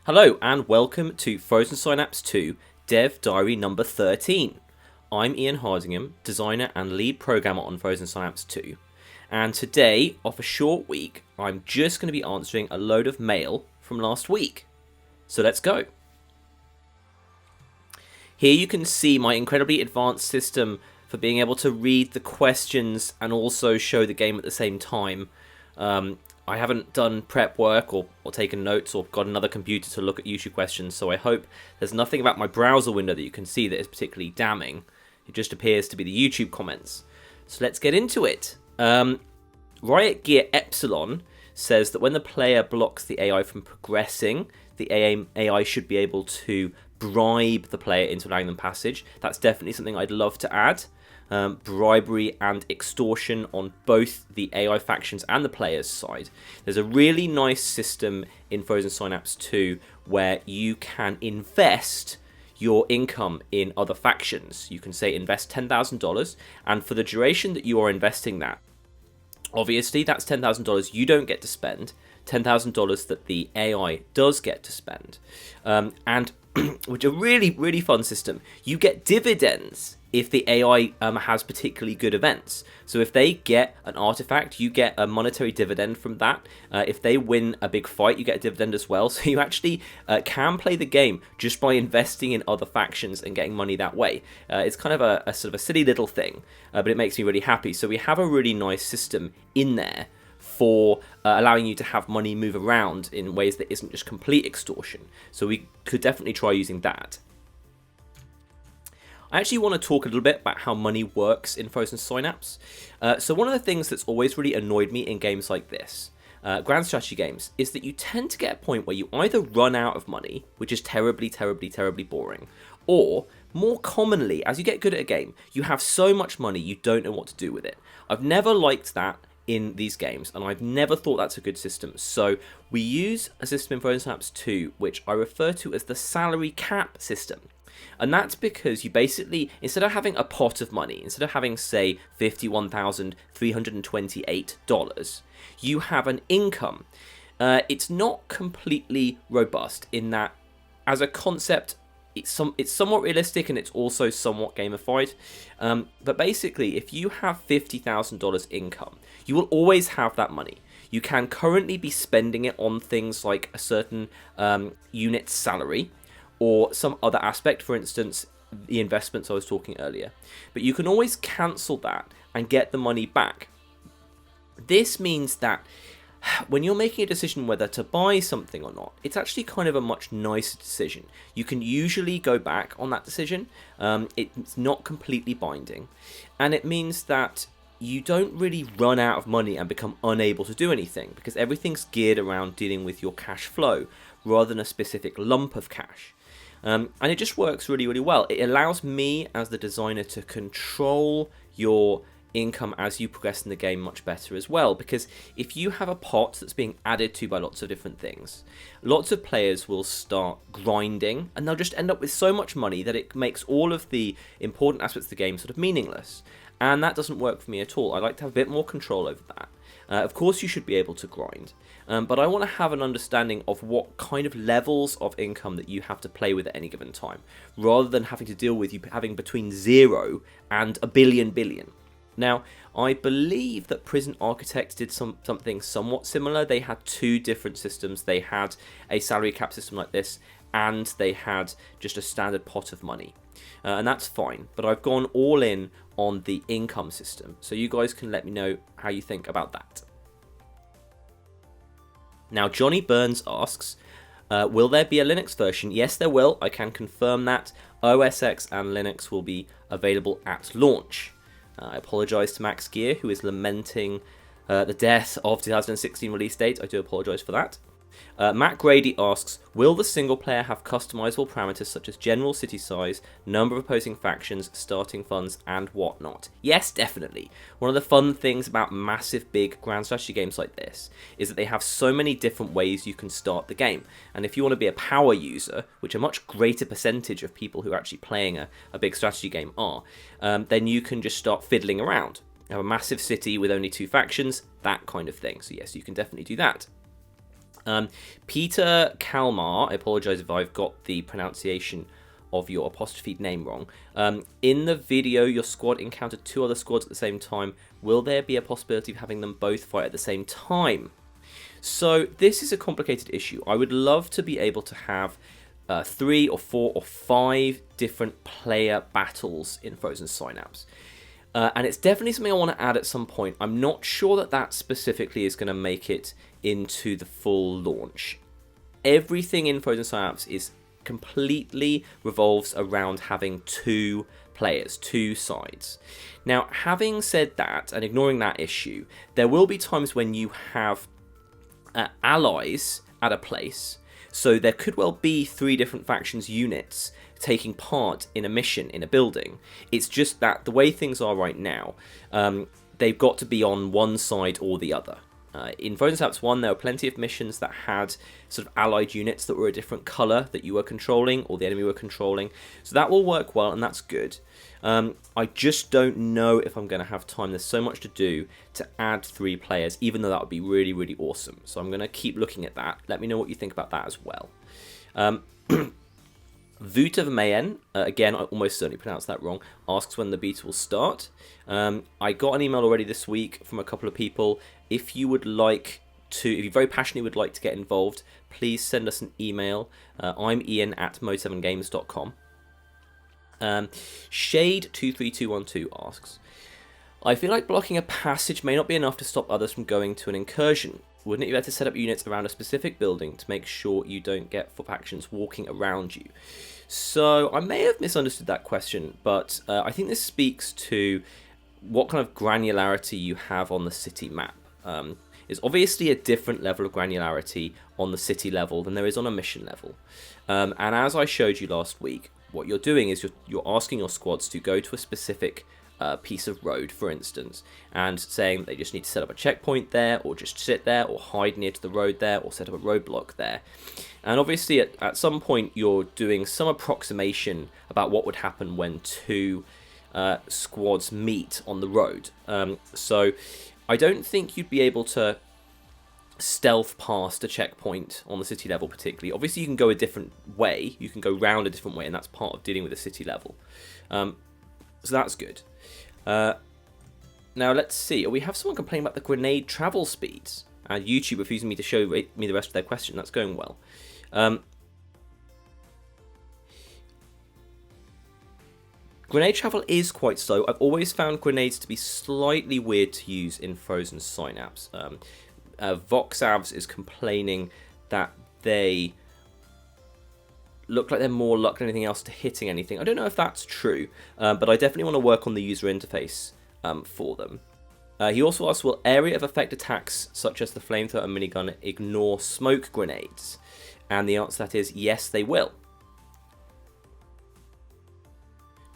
Hello and welcome to Frozen Synapse 2 Dev Diary number 13. I'm Ian Hardingham, designer and lead programmer on Frozen Synapse 2. And today, off a short week, I'm just going to be answering a load of mail from last week. So let's go. Here you can see my incredibly advanced system for being able to read the questions and also show the game at the same time. I haven't done prep work or taken notes or got another computer to look at YouTube questions, so I hope there's nothing about my browser window that you can see that is particularly damning. It just appears to be the YouTube comments. So let's get into it. Riot Gear Epsilon says that when the player blocks the AI from progressing, the AI should be able to bribe the player into allowing them passage. That's definitely something I'd love to add. Bribery and extortion on both the AI factions and the players' side. There's a really nice system in Frozen Synapse 2 where you can invest your income in other factions. You can say invest $10,000, and for the duration that you are investing that, obviously that's $10,000 you don't get to spend, $10,000 that the AI does get to spend, and which is a really, really fun system. You get dividends if the AI has particularly good events. So if they get an artifact, you get a monetary dividend from that. If they win a big fight, you get a dividend as well. So you actually can play the game just by investing in other factions and getting money that way. It's kind of a sort of a silly little thing, but it makes me really happy. So we have a really nice system in there for allowing you to have money move around in ways that isn't just complete extortion. So we could definitely try using that. I actually want to talk a little bit about how money works in Frozen Synapse. So one of the things that's always really annoyed me in games like this, grand strategy games, is that you tend to get a point where you either run out of money, which is terribly, terribly, terribly boring, or more commonly, as you get good at a game, you have so much money you don't know what to do with it. I've never liked that in these games, and I've never thought that's a good system. So we use a system in Frozen Synapse 2 which I refer to as the salary cap system. And that's because you basically, instead of having a pot of money, instead of having, say, $51,328, you have an income. It's not completely robust in that, as a concept, it's somewhat realistic and it's also somewhat gamified. But basically, if you have $50,000 income, you will always have that money. You can currently be spending it on things like a certain unit salary, or some other aspect, for instance, the investments I was talking earlier. But you can always cancel that and get the money back. This means that when you're making a decision whether to buy something or not, it's actually kind of a much nicer decision. You can usually go back on that decision. It's not completely binding. And it means that you don't really run out of money and become unable to do anything, because everything's geared around dealing with your cash flow rather than a specific lump of cash. And it just works really, really well. It allows me as the designer to control your income as you progress in the game much better as well, because if you have a pot that's being added to by lots of different things, lots of players will start grinding and they'll just end up with so much money that it makes all of the important aspects of the game sort of meaningless. And that doesn't work for me at all. I like to have a bit more control over that. Of course you should be able to grind, but I want to have an understanding of what kind of levels of income that you have to play with at any given time, rather than having to deal with you having between 0 and a billion. Now, I believe that Prison Architect did something somewhat similar. They had two different systems. They had a salary cap system like this, and they had just a standard pot of money. And that's fine, but I've gone all in on the income system, so you guys can let me know how you think about that. Now, Johnny Burns asks, will there be a Linux version? Yes, there will. I can confirm that. OS X and Linux will be available at launch. I apologise to Max Gear, who is lamenting the death of 2016 release date. I do apologise for that. Matt Grady asks, will the single player have customizable parameters such as general city size, number of opposing factions, starting funds, and whatnot? Yes, definitely. One of the fun things about massive, big grand strategy games like this is that they have so many different ways you can start the game. And if you want to be a power user, which a much greater percentage of people who are actually playing a big strategy game are, then you can just start fiddling around. You have a massive city with only 2 factions, that kind of thing. So yes, you can definitely do that. Peter Kalmar, I apologise if I've got the pronunciation of your apostrophe name wrong. In the video, your squad encountered 2 other squads at the same time. Will there be a possibility of having them both fight at the same time? So this is a complicated issue. I would love to be able to have 3 or 4 or 5 different player battles in Frozen Synapse. And it's definitely something I want to add at some point. I'm not sure that specifically is going to make it into the full launch. Everything in Frozen Synapse is completely revolves around having 2 players, 2 sides. Now, having said that, and ignoring that issue, there will be times when you have allies at a place. So there could well be 3 different factions units taking part in a mission in a building. It's just that the way things are right now, they've got to be on one side or the other. In Frozen Synapse 1, there were plenty of missions that had sort of allied units that were a different colour that you were controlling or the enemy were controlling. So that will work well, and that's good. I just don't know if I'm going to have time. There's so much to do to add 3 players, even though that would be really, really awesome. So I'm going to keep looking at that. Let me know what you think about that as well. Vutav Mayen, again, I almost certainly pronounced that wrong, asks when the beta will start. I got an email already this week from a couple of people. If you would like to, if you very passionately would like to get involved, please send us an email. I'm Ian@mode7games.com. Shade23212 asks, I feel like blocking a passage may not be enough to stop others from going to an incursion. Wouldn't it be better to set up units around a specific building to make sure you don't get foot factions walking around you? So I may have misunderstood that question, but I think this speaks to what kind of granularity you have on the city map. There's obviously a different level of granularity on the city level than there is on a mission level. And as I showed you last week, what you're doing is you're asking your squads to go to a specific piece of road, for instance, and saying they just need to set up a checkpoint there, or just sit there, or hide near to the road there, or set up a roadblock there. And obviously at some point you're doing some approximation about what would happen when 2 squads meet on the road. So I don't think you'd be able to stealth past a checkpoint on the city level particularly. Obviously you can go a different way, you can go round a different way, and that's part of dealing with the city level. So that's good. Now let's see. We have someone complaining about the grenade travel speeds, and YouTube refusing me to show me the rest of their question. That's going well. Grenade travel is quite slow. I've always found grenades to be slightly weird to use in Frozen Synapse. Voxavs is complaining that they look like they're more luck than anything else to hitting anything. I don't know if that's true, but I definitely want to work on the user interface for them. He also asks, will area of effect attacks such as the flamethrower and minigun ignore smoke grenades? And the answer to that is yes, they will.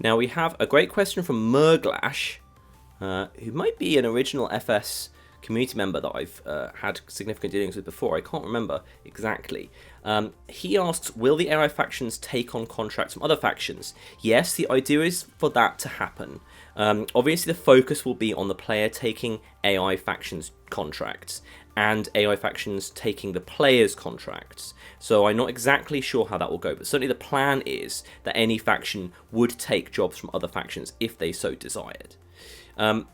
Now we have a great question from Merglash, who might be an original FS community member that I've had significant dealings with before. I can't remember exactly. He asks, will the AI factions take on contracts from other factions? Yes, the idea is for that to happen. Obviously the focus will be on the player taking AI factions contracts and AI factions taking the players contracts. So I'm not exactly sure how that will go, but certainly the plan is that any faction would take jobs from other factions if they so desired. And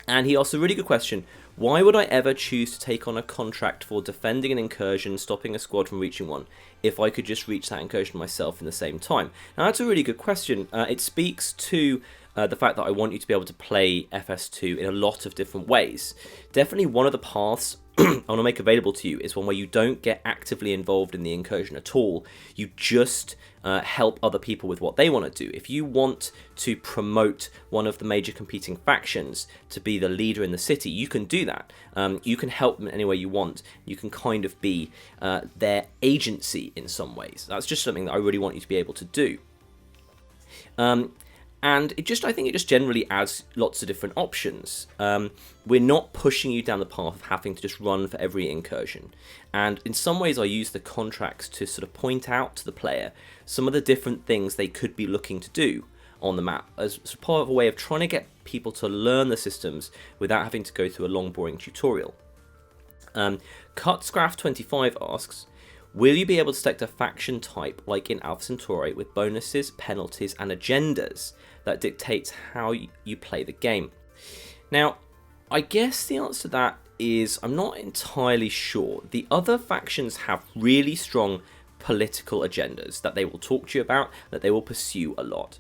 he asked a really good question. Why would I ever choose to take on a contract for defending an incursion, stopping a squad from reaching one, if I could just reach that incursion myself in the same time? Now that's a really good question. It speaks to the fact that I want you to be able to play FS2 in a lot of different ways. Definitely one of the paths I want to make available to you is one where you don't get actively involved in the incursion at all. You just help other people with what they want to do. If you want to promote one of the major competing factions to be the leader in the city, you can do that. You can help them any way you want. You can kind of be their agency in some ways. That's just something that I really want you to be able to do. And I think it just generally adds lots of different options. We're not pushing you down the path of having to just run for every incursion. And in some ways I use the contracts to sort of point out to the player some of the different things they could be looking to do on the map as part of a way of trying to get people to learn the systems without having to go through a long boring tutorial. Cutscraft25 asks, will you be able to select a faction type like in Alpha Centauri with bonuses, penalties, and agendas that dictates how you play the game? Now, I guess the answer to that is I'm not entirely sure. The other factions have really strong political agendas that they will talk to you about, that they will pursue a lot.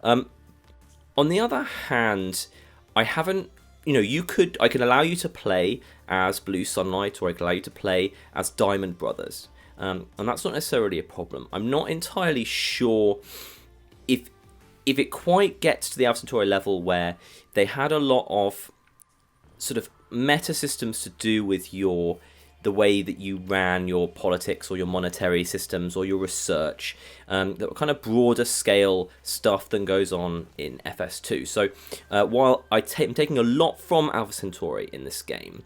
On the other hand, I haven't, I can allow you to play as Blue Sunlight, or I can allow you to play as Diamond Brothers, and that's not necessarily a problem. I'm not entirely sure if it quite gets to the Alpha Centauri level where they had a lot of sort of meta systems to do with the way that you ran your politics or your monetary systems or your research, that were kind of broader scale stuff than goes on in FS2. So while I'm taking a lot from Alpha Centauri in this game,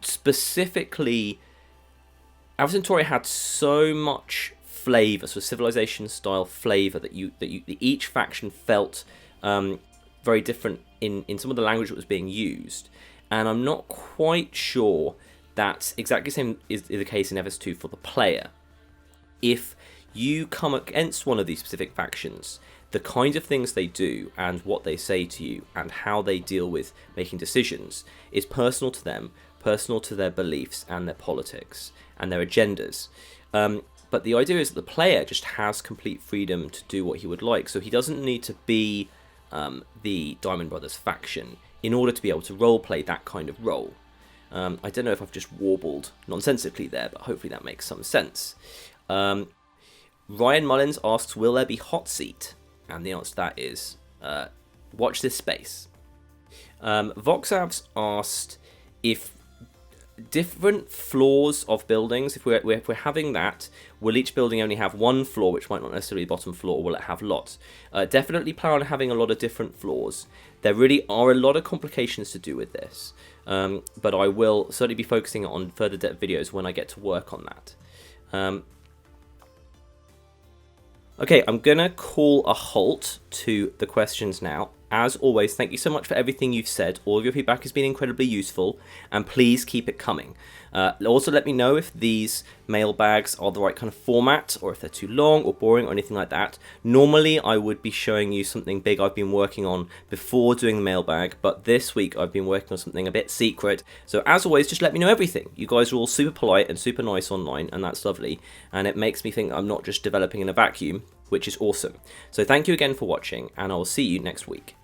specifically Alpha Centauri had so much flavor, sort of civilization style flavor, that each faction felt very different in some of the language that was being used. And I'm not quite sure that's exactly the same is the case in FS2 for the player. If you come against one of these specific factions, the kinds of things they do and what they say to you and how they deal with making decisions is personal to them, personal to their beliefs and their politics and their agendas. But the idea is that the player just has complete freedom to do what he would like. So he doesn't need to be the Diamond Brothers faction in order to be able to roleplay that kind of role. I don't know if I've just warbled nonsensically there, but hopefully that makes some sense. Ryan Mullins asks, will there be hot seat? And the answer to that is, watch this space. Voxavs asked if different floors of buildings, if we're having that, will each building only have one floor, which might not necessarily be the bottom floor, or will it have lots? Definitely plan on having a lot of different floors. There really are a lot of complications to do with this, but I will certainly be focusing on further depth videos when I get to work on that. Okay, I'm going to call a halt to the questions now. As always, thank you so much for everything you've said. All of your feedback has been incredibly useful, and please keep it coming. Also, let me know if these mailbags are the right kind of format, or if they're too long or boring or anything like that. Normally, I would be showing you something big I've been working on before doing the mailbag, but this week I've been working on something a bit secret. So as always, just let me know everything. You guys are all super polite and super nice online, and that's lovely. And it makes me think I'm not just developing in a vacuum, which is awesome. So thank you again for watching, and I'll see you next week.